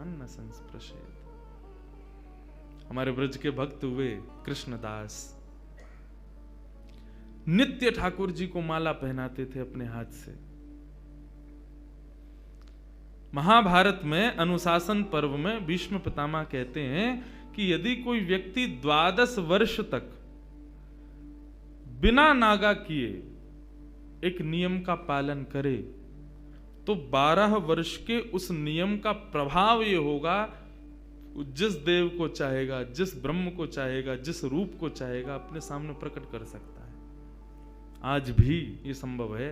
पुराण न संस्पृशेत। हमारे ब्रज के भक्त हुए कृष्णदास, नित्य ठाकुर जी को माला पहनाते थे अपने हाथ से। महाभारत में अनुशासन पर्व में भीष्म पितामह कहते हैं कि यदि कोई व्यक्ति 12 वर्ष तक बिना नागा किए एक नियम का पालन करे तो 12 वर्ष के उस नियम का प्रभाव ये होगा, जिस देव को चाहेगा, जिस ब्रह्म को चाहेगा, जिस रूप को चाहेगा अपने सामने प्रकट कर सकता है। आज भी ये संभव है,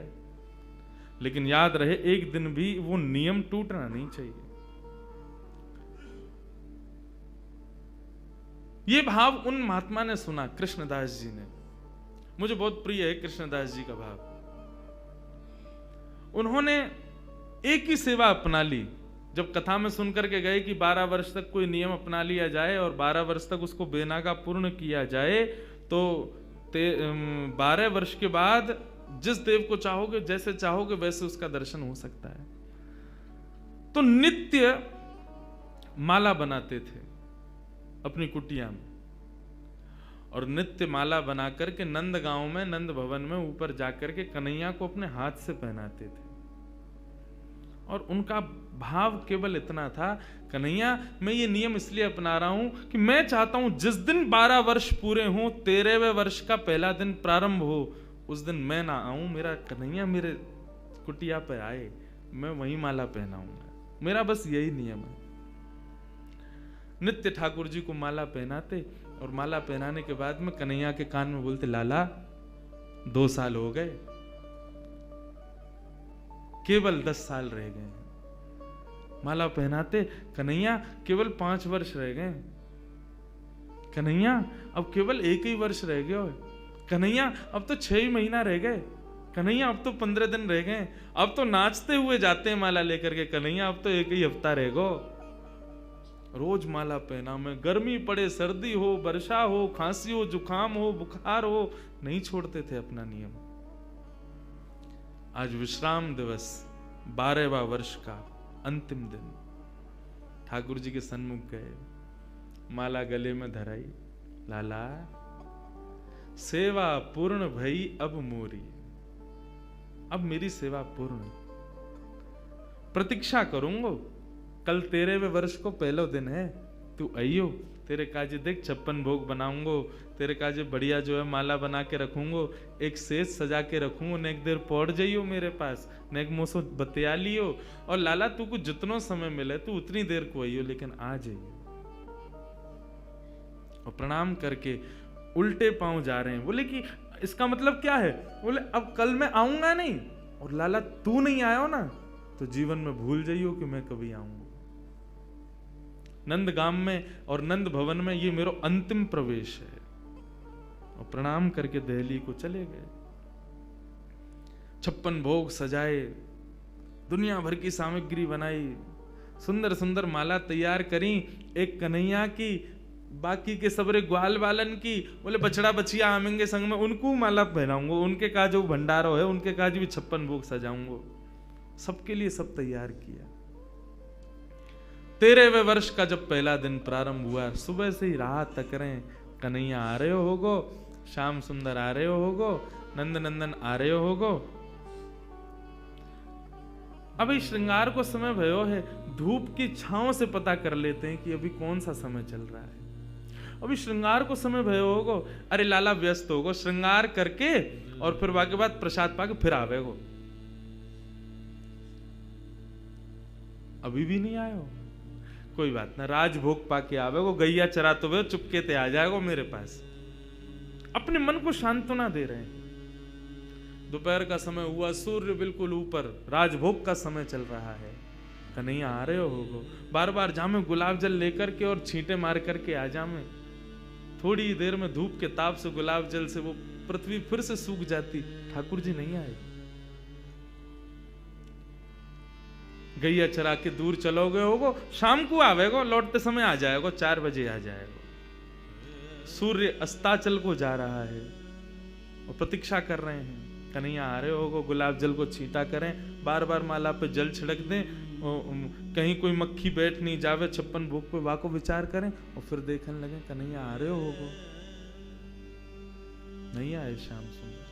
लेकिन याद रहे एक दिन भी वो नियम टूटना नहीं चाहिए। ये भाव उन महात्मा ने सुना, कृष्णदास जी ने। मुझे बहुत प्रिय है कृष्णदास जी का भाव। उन्होंने एक ही सेवा अपना ली। जब कथा में सुनकर के गए कि 12 वर्ष तक कोई नियम अपना लिया जाए और 12 वर्ष तक उसको बेनागा पूर्ण किया जाए, तो 12 वर्ष के बाद जिस देव को चाहोगे, जैसे चाहोगे वैसे उसका दर्शन हो सकता है। तो नित्य माला बनाते थे अपनी कुटिया में, और नित्य माला बना करके नंद गांव में, नंद भवन में ऊपर जाकर के कन्हैया को अपने हाथ से पहनाते थे। और उनका भाव केवल इतना था, कन्हैया मैं ये नियम इसलिए अपना रहा हूं कि मैं चाहता हूं जिस दिन 12 वर्ष पूरे हों, 13वें वर्ष का पहला दिन प्रारंभ हो, उस दिन मैं ना आऊं, मेरा कन्हैया मेरे कुटिया पे आए, मैं वही माला पहनाऊंगा। मेरा बस यही नियम है। नित्य ठाकुर जी को माला पहनाते, और माला पहनाने के बाद में कन्हैया के कान में बोलते, लाला 2 साल हो गए, केवल 10 साल रह गए। माला पहनाते, कन्हैया केवल 5 वर्ष रह गए, कन्हैया अब केवल 1 ही वर्ष रह गए, कन्हैया अब तो 6 ही महीना रह गए, कन्हैया अब तो 15 दिन रह गए, अब तो नाचते हुए जाते हैं माला लेकर के, कन्हैया अब तो 1 ही हफ्ता रह गो। रोज माला पहना में, गर्मी पड़े, सर्दी हो, वर्षा हो, खांसी हो, जुकाम हो, बुखार हो, नहीं छोड़ते थे अपना नियम। आज विश्राम दिवस, 12वां वर्ष का अंतिम दिन, ठाकुर जी के सन्मुख गए, माला गले में धराई, लाला सेवा पूर्ण भई अब मोरी, अब मेरी सेवा पूर्ण, प्रतीक्षा करूंगो, कल 13वें वर्ष को पहला दिन है, तू आइयो, तेरे काजे देख 56 भोग बनाऊंगो, तेरे काजे बढ़िया जो है माला बना के रखूंगो, एक सेज सजा के रखूंगो, न एक देर पौड़ जाइयो मेरे पास, न एक मोसो बतिया लियो, और लाला तू को जितनो समय मिले तू उतनी देर को आइयो, लेकिन आ जाइयो। और प्रणाम करके उल्टे पांव जा रहे हैं। बोले कि इसका मतलब क्या है? बोले अब कल मैं आऊंगा नहीं, और लाला तू नहीं आयो ना तो जीवन में भूल जाइयो कि मैं कभी आऊंगा। नंदगाम में और नंद भवन में ये मेरा अंतिम प्रवेश है। और प्रणाम करके दिल्ली को चले गए। 56 भोग सजाए, दुनिया भर की सामग्री बनाई, सुंदर सुंदर माला तैयार करी, एक कन्हैया की, बाकी के सबरे ग्वाल बालन की। बोले बछड़ा बछिया आमेंगे संग में, उनको माला पहनाऊंगा, उनके का जो भंडारो है उनके का भी 56 भोग सजाऊंगा। सबके लिए सब तैयार किया। 13वें वर्ष का जब पहला दिन प्रारंभ हुआ, सुबह से ही राह तक रहे, कन्हैया आ रहे होगो, श्याम सुंदर आ रहे होगो, नंद नंदन आ रहे होगो। अभी श्रृंगार को समय भयो है, धूप की छांव से पता कर लेते हैं कि अभी कौन सा समय चल रहा है। अभी श्रृंगार को समय भयो होगो, अरे लाला व्यस्त होगो, श्रृंगार करके और फिर बाकी बाद प्रसाद पाके फिर आवेगो। अभी भी नहीं आयो, कोई बात ना, राजभोग पाके आवेगो, गैया चराते हुए चुपके ते आ जाएगो मेरे पास। अपने मन को सांत्वना दे रहे हैं। दोपहर का समय हुआ, सूर्य बिल्कुल ऊपर, राजभोग का समय चल रहा है। कन्हैया आ रहे होगो, बार बार जामे गुलाब जल लेकर के और छींटे मार करके आ जामे। थोड़ी देर में धूप के ताप से, गुलाब जल से वो पृथ्वी फिर से सूख जाती, ठाकुर जी नहीं आए। गैया चरा के दूर चलोगे होगो, शाम को आवेगो, लौटते समय आ जाएगो, 4 बजे आ जाएगो। सूर्य अस्ताचल को जा रहा है और प्रतीक्षा कर रहे हैं। कन्हैया आ रहे होगो, गुलाब जल को छींटा करें, बार बार माला पे जल छिड़क दें, कहीं कोई मक्खी बैठ नहीं जावे 56 भोग पे, वाको विचार करें और फिर देखने लगे कन्हैया आ रहे होगो, नहीं आए श्याम सुंदर।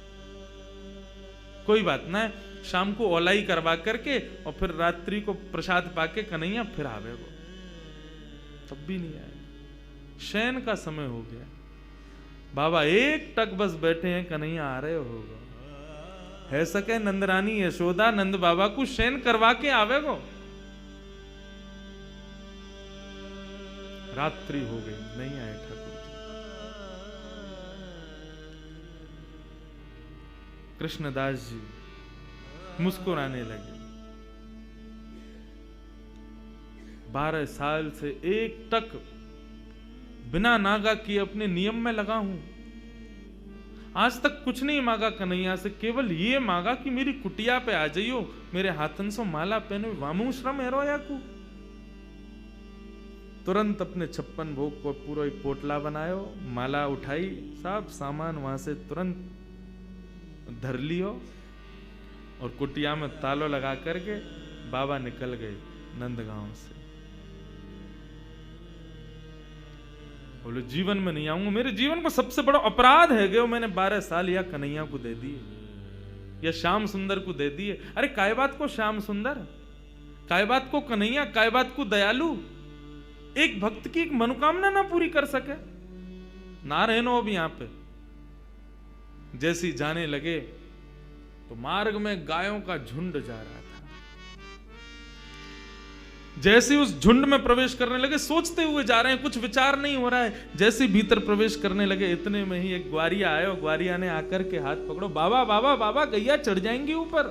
कोई बात ना, शाम को ओलाई करवा करके और फिर रात्रि को प्रसाद पाके कन्हैया फिर आवे वो, तब भी नहीं आए। शयन का समय हो गया, बाबा एक टक बस बैठे हैं, कन्हैया आ रहे होगा। है सके नंदरानी यशोदा नंद बाबा को शयन करवा के आवे गो। रात्रि हो गई, नहीं आए ठाकुर जी। कृष्णदास जी मुस्कुराने लगे। 12 साल से एक टक बिना नागा किए अपने नियम में लगा हूं, आज तक कुछ नहीं मांगा कन्हैया से, केवल ये मांगा कि मेरी कुटिया पे आ जाइयो, मेरे हाथन से माला पहने, वामू श्रम हेरोया को। तुरंत अपने 56 भोग को पूरा एक पोटला बनायो, माला उठाई, सब सामान वहां से तुरंत धर लियो और कुटिया में तालो लगा करके बाबा निकल गए नंदगांव से। बोले जीवन में नहीं आऊंगा, मेरे जीवन को सबसे बड़ा अपराध है गयो, मैंने 12 साल या कन्हैया को दे दिए या श्याम सुंदर को दे दिए। अरे काय बात को श्याम सुंदर, काय बात को कन्हैया, काय बात को दयालु, एक भक्त की एक मनोकामना ना पूरी कर सके। ना रहनो अब यहां पे। जैसी जाने लगे तो मार्ग में गायों का झुंड जा रहा था। जैसे उस झुंड में प्रवेश करने लगे, सोचते हुए जा रहे हैं, कुछ विचार नहीं हो रहा है। जैसे भीतर प्रवेश करने लगे, इतने में ही एक ग्वारिया आया और ग्वारिया ने आकर के हाथ पकड़ो, बाबा बाबा बाबा गैया चढ़ जाएंगी ऊपर।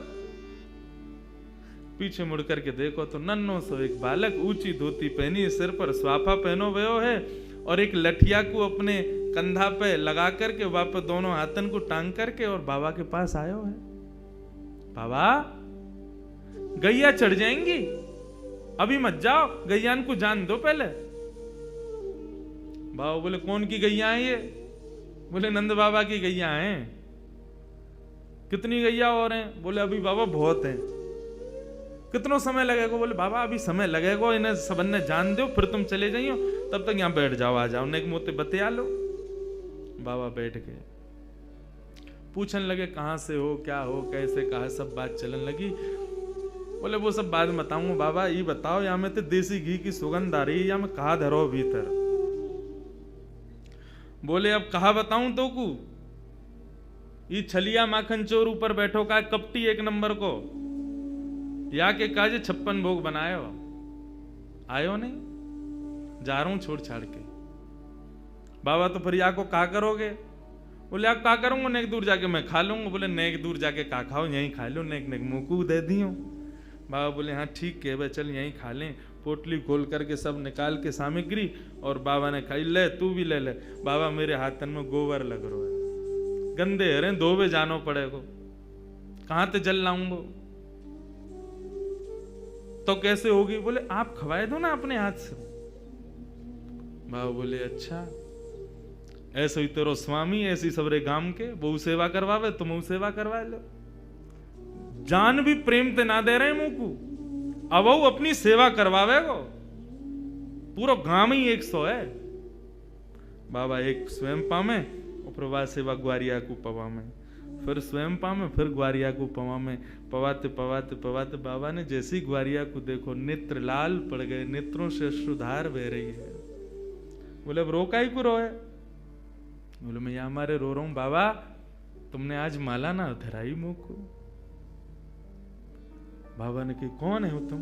पीछे मुड़ करके देखो तो नन्नो सो एक बालक, ऊंची धोती पहनी, सिर पर स्वाफा पहनो भयो है और एक लठिया को अपने कंधा पे लगा करके वापस दोनों हाथन को टांग करके और बाबा के पास आयो है। बाबा गैया चढ़ जाएंगी, अभी मत जाओ, गैयान को जान दो पहले। बाबा बोले कौन की गैया है ये? बोले नंद बाबा की गैया हैं। कितनी गैया और हैं? बोले अभी बाबा बहुत हैं। कितना समय लगेगा? बोले बाबा अभी समय लगेगा, इन्हें सबन ने जान दो, फिर तुम चले जाइयो, तब तक यहाँ बैठ जाओ, आ जाओ, नेक मोते बतिया लो। बाबा बैठ गए, पूछने लगे कहां से हो, क्या हो, कैसे, कहा, सब बात चलने लगी। बोले वो सब बाद में बताऊंगा बाबा, ये बताओ यहाँ में तो देसी घी की सुगंध आ रही है, या मैं कहा धरो भीतर? बोले अब कहा बताऊं तो को, ये छलिया माखन चोर ऊपर बैठो का कपटी एक नंबर को, या के काजे 56 भोग बनायो, आयो नहीं, जा रहा हूं छोड़ छाड़ के। बाबा तो फिर या को का करोगे? बोले आप का करूंगा, नेक दूर जाके मैं खा लूंगा। बोले नेक दूर जाके का खाओ, यहीं खा लो, नेक नेक मुंह को दे दियो। बाबा बोले हाँ ठीक है भाई, चल यहीं खा लें। पोटली खोल करके सब निकाल के सामग्री और बाबा ने खाई। ले तू भी ले ले। बाबा मेरे हाथन में गोबर लग रहा है, गंदे हरे, धोबे जानो पड़ेगो, कहां ते जल लाऊंगो? तो कैसे होगी? बोले आप खवाए दो ना अपने हाथ से। बाबा बोले अच्छा, ऐसे ही तेरो स्वामी, ऐसी सबरे गांव के बहु सेवा करवावे, तुम सेवा करवा लो। जान भी प्रेम ते ना दे रहे मुंह को, अब वो अपनी सेवा करवावे गो। पूरा गांव ही 100 है। बाबा एक स्वयं पामे और प्रभा सेवा ग्वारिया को पवा में, फिर स्वयं पामे, फिर ग्वारिया को पवा में। पवाते पवाते पवाते बाबा ने जैसी ग्वारिया को देखो, नेत्र लाल पड़ गए, नेत्रों से अश्रुधार बह रही है। बोले अब रोका ही को रोए? बोले मैं यहां हमारे रो रहा हूं बाबा, तुमने आज माला ना धराई मुंह को। बाबा ने कही कौन है तुम?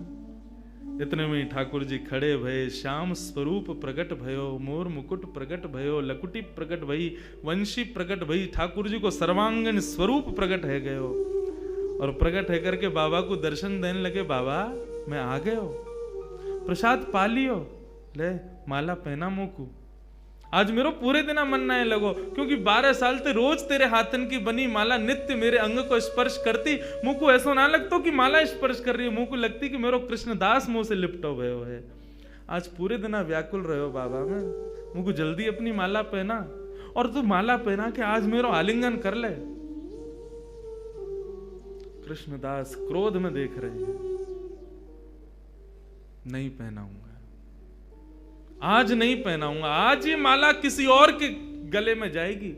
इतने में ठाकुर जी खड़े भये, श्याम स्वरूप प्रकट भयो, मोर मुकुट प्रकट भयो, लकुटी प्रकट भई, वंशी प्रकट भई। ठाकुर जी को सर्वांगन स्वरूप प्रकट है गयो और प्रकट है करके बाबा को दर्शन देने लगे। बाबा मैं आ गयो, प्रसाद पा लियो, ले माला पहना मुंह को। आज मेरो पूरे दिन मन ना लगो, क्योंकि 12 साल ते रोज तेरे हाथन की बनी माला नित्य मेरे अंग को स्पर्श करती। मुंह को ऐसा ना लगता कि माला स्पर्श कर रही है, मुंह को लगती कि मेरो कृष्णदास मुंह से लिपटो भयो है। आज पूरे दिन व्याकुल रहो बाबा में, मुंह को जल्दी अपनी माला पहना, और तू माला पहना के आज मेरो आलिंगन कर ले। कृष्णदास क्रोध में देख रहे हैं। नहीं पहनाऊंगा, आज नहीं पहनाऊंगा, आज ये माला किसी और के गले में जाएगी।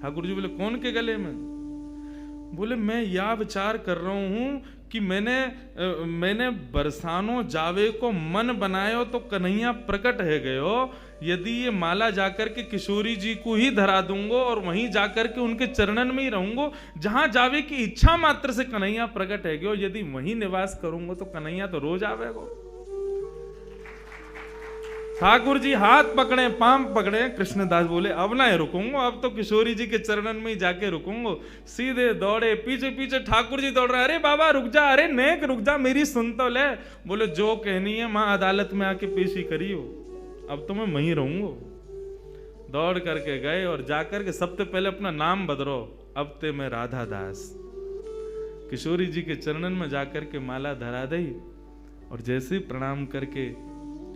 ठाकुर जी बोले कौन के गले में? बोले मैं यह विचार कर रहा हूं कि मैंने बरसानो जावे को मन बनायो तो कन्हैया प्रकट है गयो। यदि ये माला जाकर के किशोरी जी को ही धरा दूंगा और वहीं जाकर के उनके चरणन में ही रहूंगा, जहां जावे की इच्छा मात्र से कन्हैया प्रकट है गयो। यदि वहीं निवास करूंगा तो कन्हैया तो रोज आवेगो। ठाकुर जी हाथ पकड़े, पांव पकड़े। कृष्णदास बोले अब ना रुकूंगा, अब तो किशोरी जी के चरणन में ही जाके रुकूंगा। सीधे दौड़े, पीछे पीछे ठाकुर जी दौड़ रहे। अरे बाबा रुक जा, अरे नेक रुक जा, मेरी सुन तो ले। बोले जो कहनी है मां अदालत में आके पेशी करियो, अब तो मैं वहीं रहूंगा। दौड़ करके गए और जाकर के सबसे पहले अपना नाम बदलो, अब ते मैं राधा दास। किशोरी जी के चरणन में जाकर के माला धरा दी और जैसे ही प्रणाम करके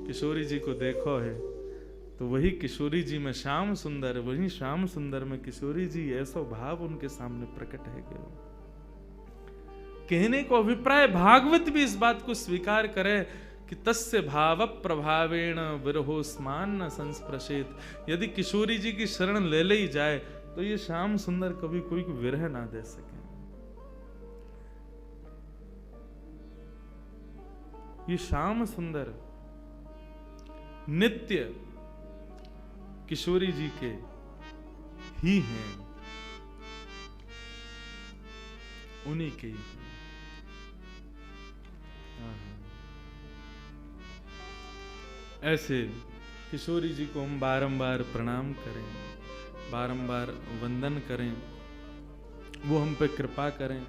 किशोरी जी को देखो है तो वही किशोरी जी में श्याम सुंदर, वही श्याम सुंदर में किशोरी जी, ऐसा भाव उनके सामने प्रकट है गयो। कहने को अभिप्राय भागवत भी इस बात को स्वीकार करे कि तस्य भाव प्रभावेण विरहोस्मान न संस्पृशेत। यदि किशोरी जी की शरण ले ली जाए तो ये श्याम सुंदर कभी कोई को विरह ना दे सके। ये श्याम सुंदर नित्य किशोरी जी के ही हैं, उन्हीं के ही हैं। ऐसे किशोरी जी को हम बारंबार प्रणाम करें, बारंबार वंदन करें, वो हम पे कृपा करें।